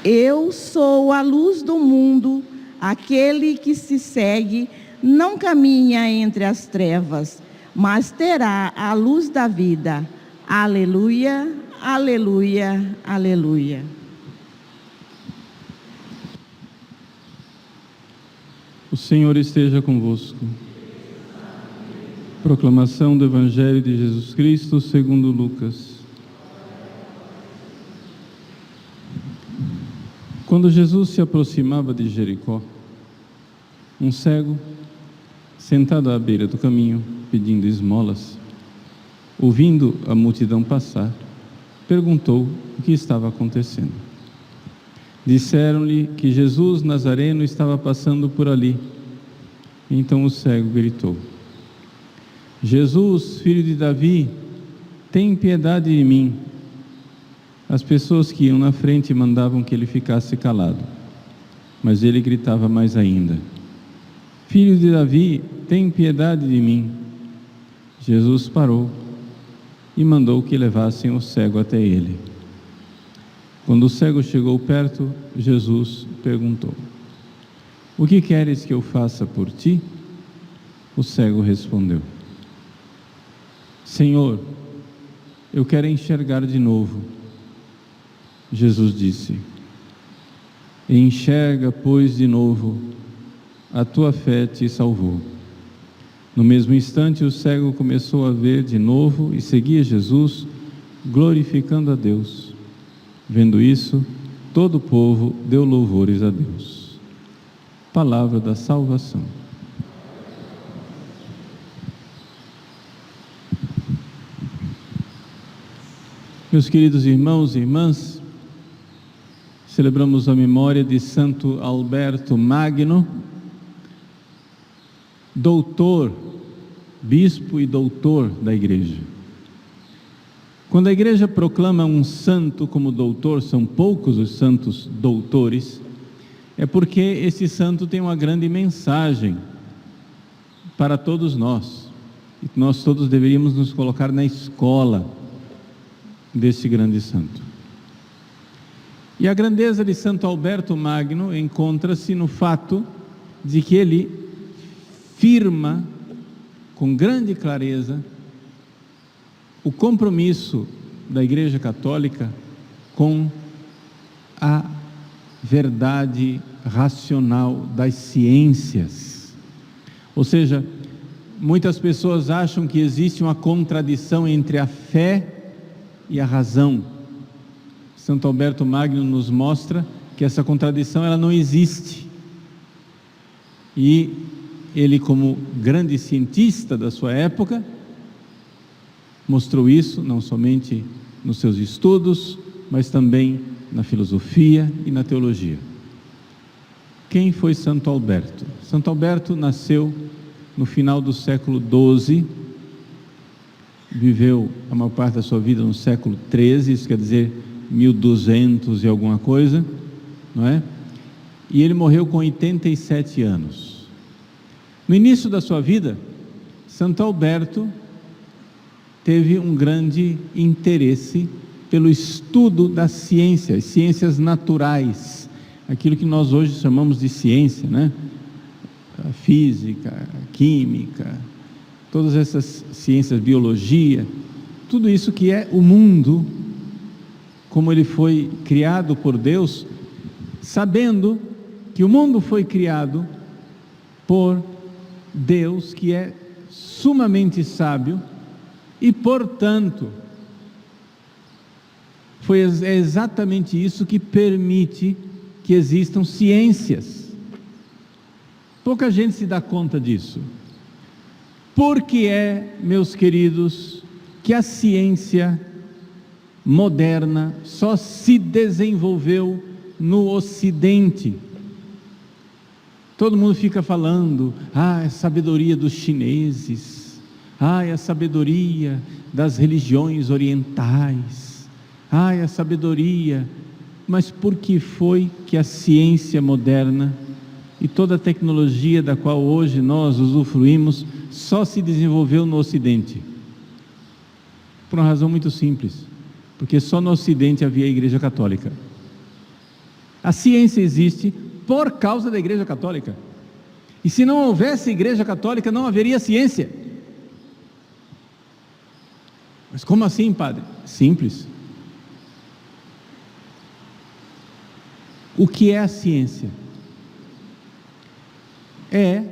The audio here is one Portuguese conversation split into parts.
Eu sou a luz do mundo, aquele que se segue não caminha entre as trevas, mas terá a luz da vida. Aleluia, aleluia, aleluia. O Senhor esteja convosco. Proclamação do Evangelho de Jesus Cristo segundo Lucas. Quando Jesus se aproximava de Jericó, um cego, sentado à beira do caminho, pedindo esmolas, ouvindo a multidão passar, perguntou o que estava acontecendo. Disseram-lhe que Jesus Nazareno estava passando por ali. Então o cego gritou: Jesus, filho de Davi, tem piedade de mim. As pessoas que iam na frente mandavam que ele ficasse calado, mas ele gritava mais ainda: Filho de Davi, tem piedade de mim. Jesus parou e mandou que levassem o cego até ele. Quando o cego chegou perto, Jesus perguntou: O que queres que eu faça por ti? O cego respondeu: Senhor, eu quero enxergar de novo. Jesus disse: Enxerga, pois, de novo, a tua fé te salvou. No mesmo instante, o cego começou a ver de novo e seguia Jesus, glorificando a Deus. Vendo isso, todo o povo deu louvores a Deus. Palavra da salvação. Meus queridos irmãos e irmãs, celebramos a memória de Santo Alberto Magno, doutor, bispo e doutor da Igreja. Quando a Igreja proclama um santo como doutor, são poucos os santos doutores, é porque esse santo tem uma grande mensagem para todos nós. E nós todos deveríamos nos colocar na escola desse grande santo. E a grandeza de Santo Alberto Magno encontra-se no fato de que ele firma com grande clareza o compromisso da Igreja Católica com a verdade racional das ciências. Ou seja, muitas pessoas acham que existe uma contradição entre a fé e a razão. Santo Alberto Magno nos mostra que essa contradição ela não existe. E ele, como grande cientista da sua época, mostrou isso não somente nos seus estudos, mas também na filosofia e na teologia. Quem foi Santo Alberto? Santo Alberto nasceu no final do século XII, viveu a maior parte da sua vida no século XIII, isso quer dizer 1200 e alguma coisa, não é? E ele morreu com 87 anos. No início da sua vida, Santo Alberto teve um grande interesse pelo estudo das ciências, ciências naturais, aquilo que nós hoje chamamos de ciência, né? A física, a química, todas essas ciências, biologia, tudo isso que é o mundo, como ele foi criado por Deus, sabendo que o mundo foi criado por Deus, que é sumamente sábio, e portanto, é exatamente isso que permite que existam ciências. Pouca gente se dá conta disso. Porque meus queridos, que a ciência moderna só se desenvolveu no Ocidente. Todo mundo fica falando, a sabedoria dos chineses, a sabedoria das religiões orientais, a sabedoria, Mas por que foi que a ciência moderna e toda a tecnologia da qual hoje nós usufruímos só se desenvolveu no Ocidente? Por uma razão muito simples, porque só no Ocidente havia a Igreja Católica. A ciência existe por causa da Igreja Católica. E se não houvesse Igreja Católica, não haveria ciência. Mas como assim, padre? Simples. O que é a ciência? É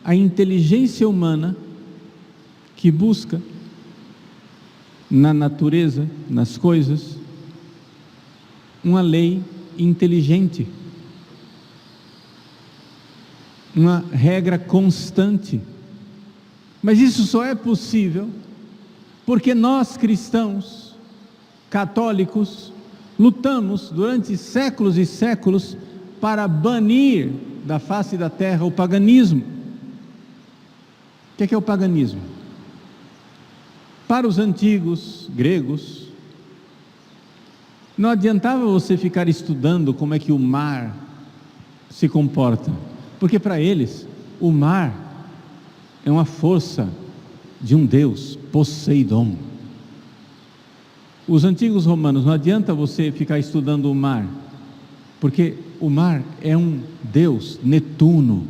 a inteligência humana que busca na natureza, nas coisas, uma lei inteligente, uma regra constante. Mas isso só é possível porque nós cristãos, católicos, lutamos durante séculos e séculos para banir da face da terra o paganismo. O que é o paganismo? Para os antigos gregos, não adiantava você ficar estudando como é que o mar se comporta, porque para eles o mar é uma força de um deus, Poseidon. Os antigos romanos, não adianta você ficar estudando o mar, porque o mar é um deus, Netuno.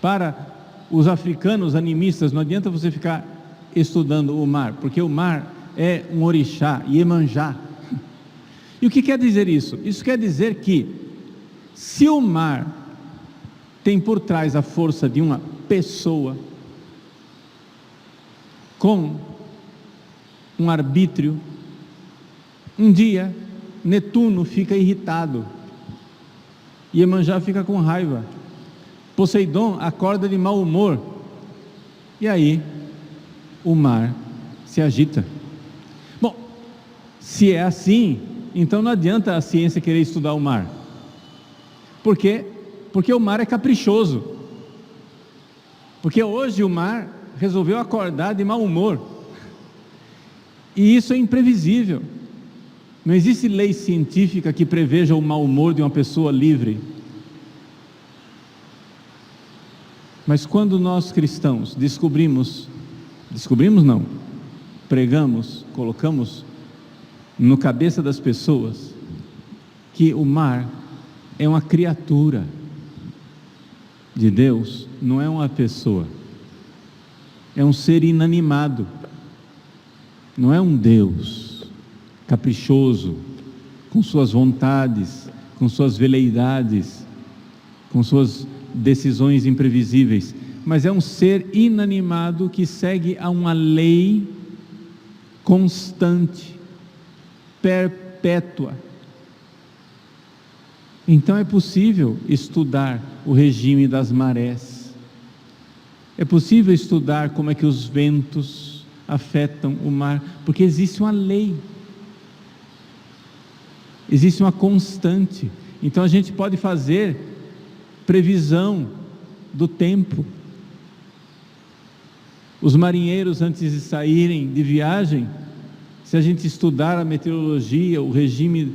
Para os africanos animistas, não adianta você ficar estudando o mar, porque o mar é um orixá, Iemanjá. E o que quer dizer isso? Isso quer dizer que, se o mar tem por trás a força de uma pessoa, com um arbítrio, um dia Netuno fica irritado, Iemanjá fica com raiva, Poseidon acorda de mau humor, e aí o mar se agita. Bom, se é assim, então não adianta a ciência querer estudar o mar. Por quê? Porque o mar é caprichoso, porque hoje o mar resolveu acordar de mau humor, e isso é imprevisível. Não existe lei científica que preveja o mau humor de uma pessoa livre. Mas quando nós cristãos descobrimos não, pregamos, colocamos no cabeça das pessoas que o mar é uma criatura de Deus, não é uma pessoa, é um ser inanimado, não é um Deus caprichoso, com suas vontades, com suas veleidades, com suas decisões imprevisíveis, mas é um ser inanimado que segue a uma lei constante, perpétua. Então é possível estudar o regime das marés, é possível estudar como é que os ventos afetam o mar, porque existe uma lei, existe uma constante. Então a gente pode fazer previsão do tempo. Os marinheiros, antes de saírem de viagem, se a gente estudar a meteorologia, o regime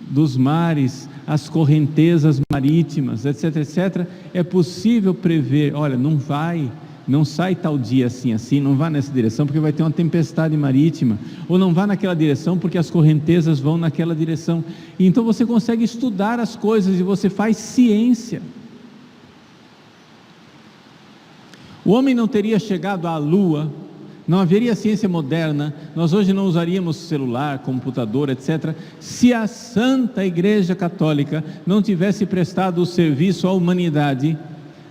dos mares, as correntezas marítimas, etc, etc, é possível prever, olha, não sai tal dia assim, não vá nessa direção porque vai ter uma tempestade marítima, ou não vá naquela direção porque as correntezas vão naquela direção. E então você consegue estudar as coisas e você faz ciência. O homem não teria chegado à lua, não haveria ciência moderna, nós hoje não usaríamos celular, computador, etc, se a Santa Igreja Católica não tivesse prestado o serviço à humanidade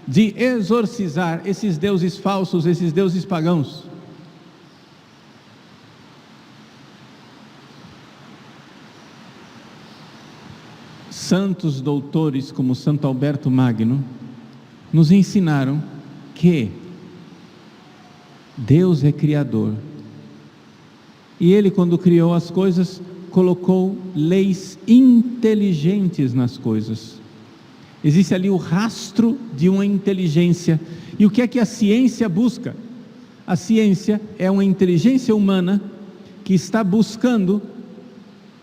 de exorcizar esses deuses falsos, esses deuses pagãos. Santos doutores como Santo Alberto Magno nos ensinaram que Deus é criador, e Ele, quando criou as coisas, colocou leis inteligentes nas coisas. Existe ali o rastro de uma inteligência. E o que é que a ciência busca? A ciência é uma inteligência humana que está buscando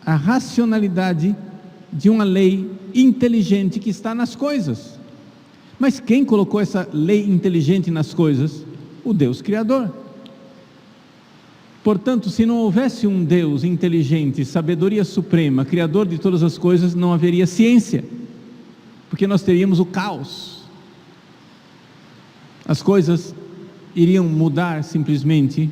a racionalidade de uma lei inteligente que está nas coisas. Mas quem colocou essa lei inteligente nas coisas? O Deus Criador. Portanto, se não houvesse um Deus inteligente, sabedoria suprema, Criador de todas as coisas, não haveria ciência, porque nós teríamos o caos. As coisas iriam mudar simplesmente,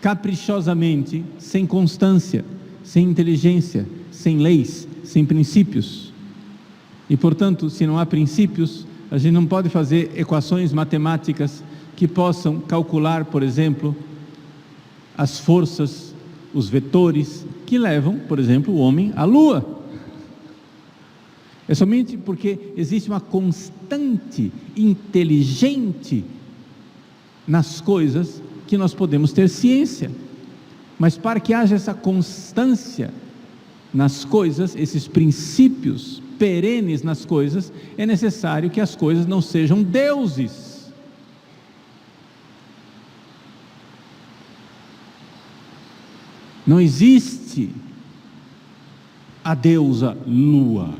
caprichosamente, sem constância, sem inteligência, sem leis, sem princípios. E portanto, se não há princípios, a gente não pode fazer equações matemáticas que possam calcular, por exemplo, as forças, os vetores que levam, por exemplo, o homem à Lua. É somente porque existe uma constante inteligente nas coisas que nós podemos ter ciência. Mas para que haja essa constância nas coisas, esses princípios perenes nas coisas, é necessário que as coisas não sejam deuses. Não existe a deusa Lua.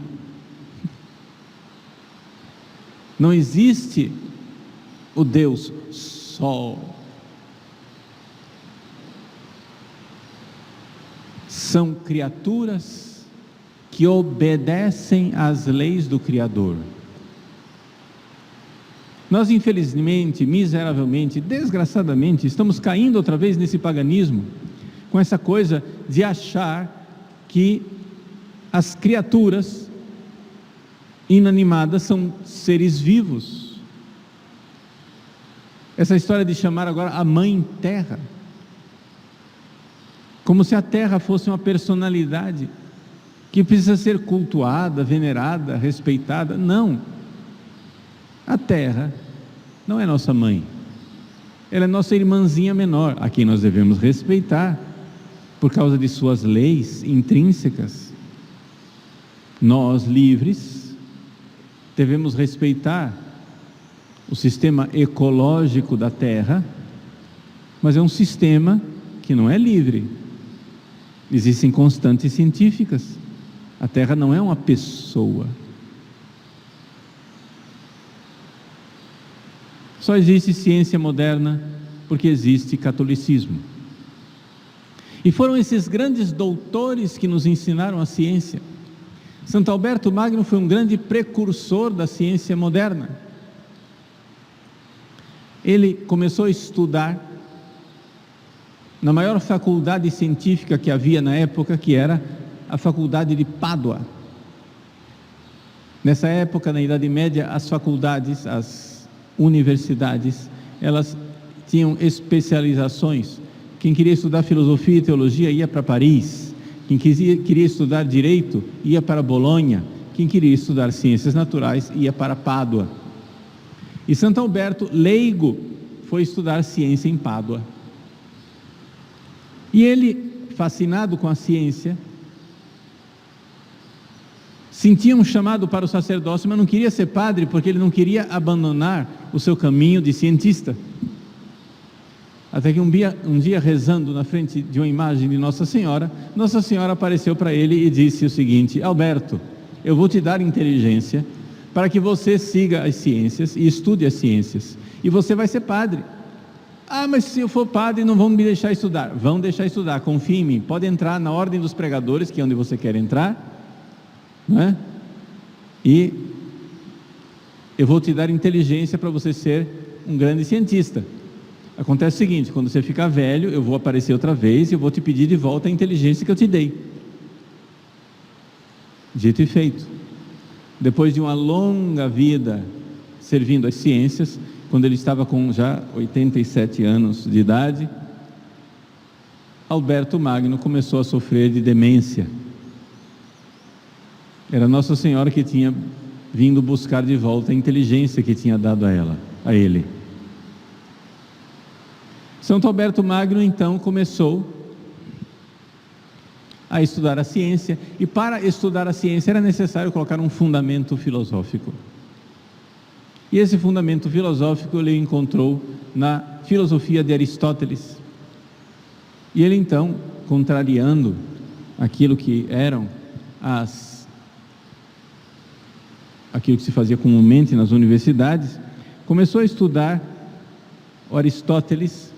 Não existe o Deus Sol. São criaturas que obedecem às leis do Criador. Nós, infelizmente, miseravelmente, desgraçadamente, estamos caindo outra vez nesse paganismo, com essa coisa de achar que as criaturas inanimadas são seres vivos. Essa história de chamar agora a Mãe Terra, como se a Terra fosse uma personalidade que precisa ser cultuada, venerada, respeitada. Não, a Terra não é nossa mãe, ela é nossa irmãzinha menor, a quem nós devemos respeitar, por causa de suas leis intrínsecas. Nós, livres, devemos respeitar o sistema ecológico da Terra, mas é um sistema que não é livre. Existem constantes científicas. A Terra não é uma pessoa. Só existe ciência moderna porque existe catolicismo. E foram esses grandes doutores que nos ensinaram a ciência. Santo Alberto Magno foi um grande precursor da ciência moderna. Ele começou a estudar na maior faculdade científica que havia na época, que era a faculdade de Pádua. Nessa época, na Idade Média, as faculdades, as universidades, elas tinham especializações. Quem queria estudar filosofia e teologia ia para Paris. Quem queria estudar direito ia para Bolonha. Quem queria estudar ciências naturais ia para Pádua. E Santo Alberto, leigo, foi estudar ciência em Pádua. E ele, fascinado com a ciência, sentia um chamado para o sacerdócio, mas não queria ser padre, porque ele não queria abandonar o seu caminho de cientista. Até que um dia rezando na frente de uma imagem de Nossa Senhora apareceu para ele e disse o seguinte: Alberto, eu vou te dar inteligência para que você siga as ciências e estude as ciências, e você vai ser padre. Ah, mas se eu for padre não vão me deixar estudar. Vão deixar estudar, confie em mim, pode entrar na ordem dos pregadores, que é onde você quer entrar, não é? E eu vou te dar inteligência para você ser um grande cientista. Acontece o seguinte: quando você ficar velho, eu vou aparecer outra vez e eu vou te pedir de volta a inteligência que eu te dei. Dito e feito. Depois de uma longa vida servindo as ciências, quando ele estava com já 87 anos de idade, Alberto Magno começou a sofrer de demência. Era Nossa Senhora que tinha vindo buscar de volta a inteligência que tinha dado a ele. Santo Alberto Magno então começou a estudar a ciência, e para estudar a ciência era necessário colocar um fundamento filosófico. E esse fundamento filosófico ele encontrou na filosofia de Aristóteles. E ele então, contrariando aquilo que aquilo que se fazia comumente nas universidades, começou a estudar Aristóteles,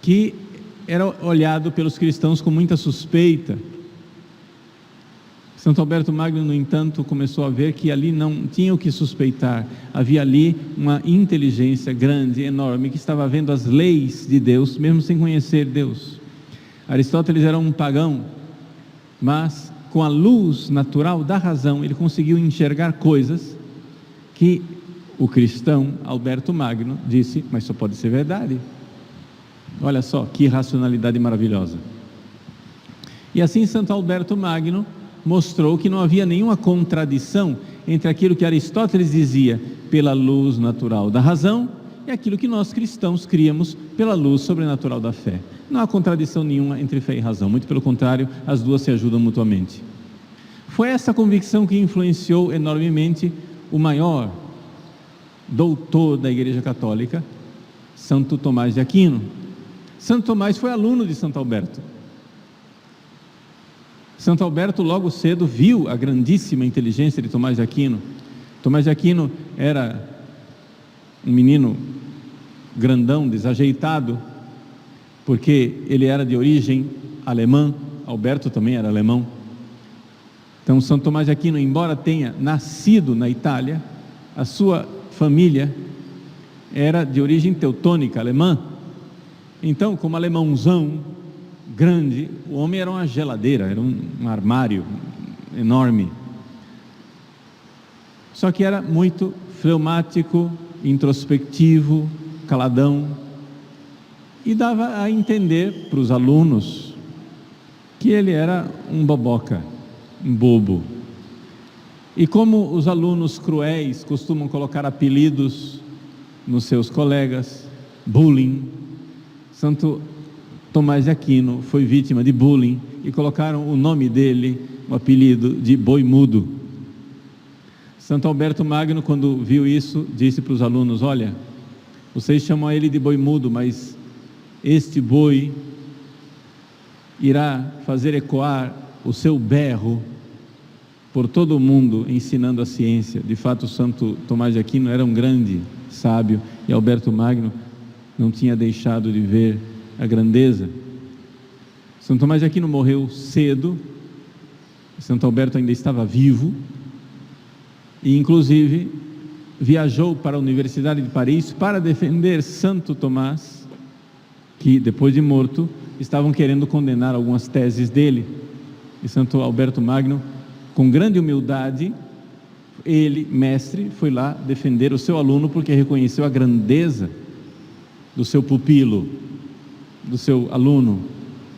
que era olhado pelos cristãos com muita suspeita. Santo Alberto Magno, no entanto, começou a ver que ali não tinha o que suspeitar. Havia ali uma inteligência grande, enorme, que estava vendo as leis de Deus, mesmo sem conhecer Deus. Aristóteles era um pagão, mas com a luz natural da razão, ele conseguiu enxergar coisas que o cristão Alberto Magno disse, mas só pode ser verdade. Olha só, que racionalidade maravilhosa. E assim Santo Alberto Magno mostrou que não havia nenhuma contradição entre aquilo que Aristóteles dizia pela luz natural da razão e aquilo que nós cristãos criamos pela luz sobrenatural da fé. Não há contradição nenhuma entre fé e razão, muito pelo contrário, as duas se ajudam mutuamente. Foi essa convicção que influenciou enormemente o maior doutor da Igreja Católica, Santo Tomás de Aquino. Santo Tomás foi aluno de Santo Alberto. Santo Alberto logo cedo viu a grandíssima inteligência de Tomás de Aquino. Tomás de Aquino era um menino grandão, desajeitado, porque ele era de origem alemã, Alberto também era alemão. Então Santo Tomás de Aquino, embora tenha nascido na Itália, a sua família era de origem teutônica, alemã. Então, como alemãozão grande, o homem era uma geladeira, era um armário enorme. Só que era muito fleumático, introspectivo, caladão, e dava a entender para os alunos que ele era um boboca, um bobo. E como os alunos cruéis costumam colocar apelidos nos seus colegas, bullying, Santo Tomás de Aquino foi vítima de bullying e colocaram o nome dele, o apelido de boi mudo. Santo Alberto Magno, quando viu isso, disse para os alunos: olha, vocês chamam ele de boi mudo, mas este boi irá fazer ecoar o seu berro por todo o mundo, ensinando a ciência. De fato, Santo Tomás de Aquino era um grande sábio e Alberto Magno não tinha deixado de ver a grandeza. Santo Tomás de Aquino morreu cedo, Santo Alberto ainda estava vivo, e inclusive viajou para a Universidade de Paris para defender Santo Tomás, que depois de morto estavam querendo condenar algumas teses dele. E Santo Alberto Magno, com grande humildade, ele, mestre, foi lá defender o seu aluno, porque reconheceu a grandeza do seu pupilo, do seu aluno,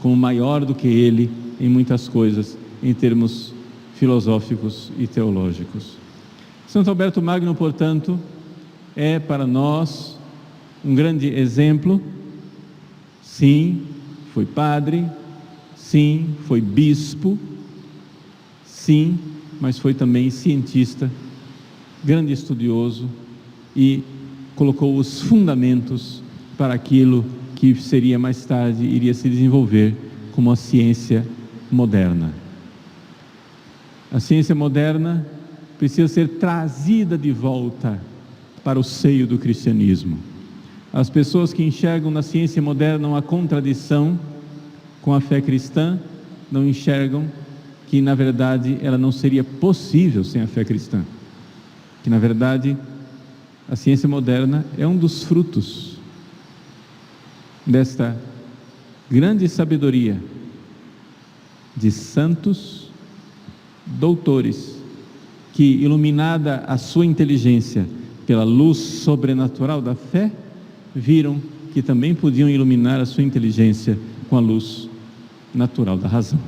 como maior do que ele em muitas coisas, em termos filosóficos e teológicos. Santo Alberto Magno, portanto, é para nós um grande exemplo. Sim, foi padre, sim, foi bispo, sim, mas foi também cientista, grande estudioso, e colocou os fundamentos para aquilo que seria mais tarde, iria se desenvolver como a ciência moderna. A ciência moderna precisa ser trazida de volta para o seio do cristianismo. As pessoas que enxergam na ciência moderna uma contradição com a fé cristã, não enxergam que na verdade ela não seria possível sem a fé cristã. Que na verdade a ciência moderna é um dos frutos desta grande sabedoria de santos doutores que, iluminada a sua inteligência pela luz sobrenatural da fé, viram que também podiam iluminar a sua inteligência com a luz natural da razão.